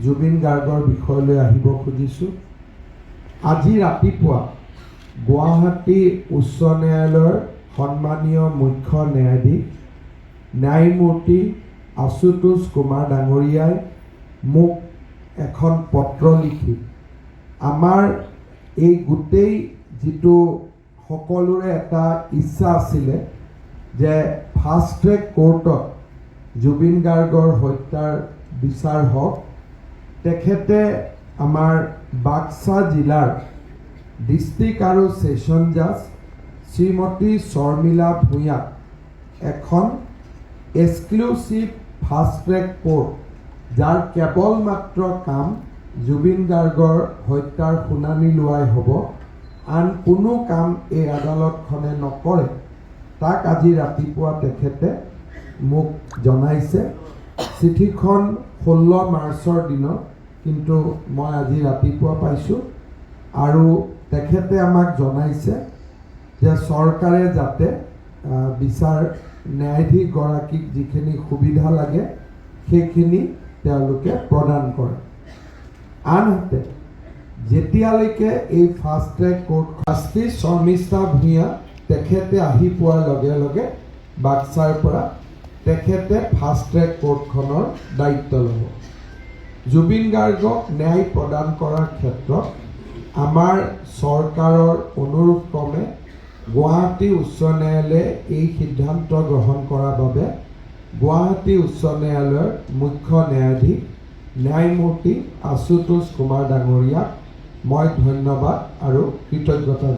জুবিন গাৰ্গৰ বিষয়লৈ আহিব খুজিছোঁ। আজি ৰাতিপুৱা গুৱাহাটী উচ্চ ন্যায়ালয়ৰ সন্মানীয় মুখ্য ন্যায়াধীশ ন্যায়মূৰ্তি আশুতোষ কুমাৰ ডাঙৰীয়াই মোক এখন পত্ৰ লিখি আমাৰ এই গোটেই যিটো সকলোৰে এটা ইচ্ছা আছিলে যে ফাষ্ট ট্ৰেক কোৰ্টত জুবিন গাৰ্গৰ হত্যাৰ বিচাৰ হওক, তেখেতে আমাৰ বাক্সা জিলাৰ ডিষ্ট্ৰিক্ট আৰু ছেছন জাজ শ্ৰীমতী শৰ্মিলা ভূঞাক এখন এক্সক্লুচিভ ফাষ্ট ট্ৰেক কোৰ্ট, যাৰ কেৱল মাত্ৰ কাম জুবিন গাৰ্গৰ হত্যাৰ শুনানি লোৱাই হ'ব, আন কোনো কাম এই আদালতখনে নকৰে, তাক আজি ৰাতিপুৱা তেখেতে মোক জনাইছে। চিঠিখন 16 মাৰ্চৰ দিনত কিন্তু মই আজি ৰাতিপুৱা পাইছোঁ আৰু তেখেতে আমাক জনাইছে যে চৰকাৰে যাতে বিচাৰ ন্যায়াধীশগৰাকীক যিখিনি সুবিধা লাগে সেইখিনি তেওঁলোকে প্ৰদান কৰে। আনহাতে যেতিয়ালৈকে এই fast track court justice Sharmistha Bhuyan তেখেতে আহি পোৱাৰ লগে লগে বাক্সাৰ পৰা তেখেতে ফাষ্ট ট্ৰেক কোৰ্টখনৰ দায়িত্ব ল'ব। জুবিন গাৰ্গক ন্যায় প্ৰদান কৰাৰ ক্ষেত্ৰত আমাৰ চৰকাৰৰ অনুৰোধ ক্ৰমে গুৱাহাটী উচ্চ ন্যায়ালয়ে এই সিদ্ধান্ত গ্ৰহণ কৰাৰ বাবে গুৱাহাটী উচ্চ ন্যায়ালয়ৰ মুখ্য ন্যায়াধীশ ন্যায়মূৰ্তি আশুতোষ কুমাৰ ডাঙৰীয়াক মই ধন্যবাদ আৰু কৃতজ্ঞতা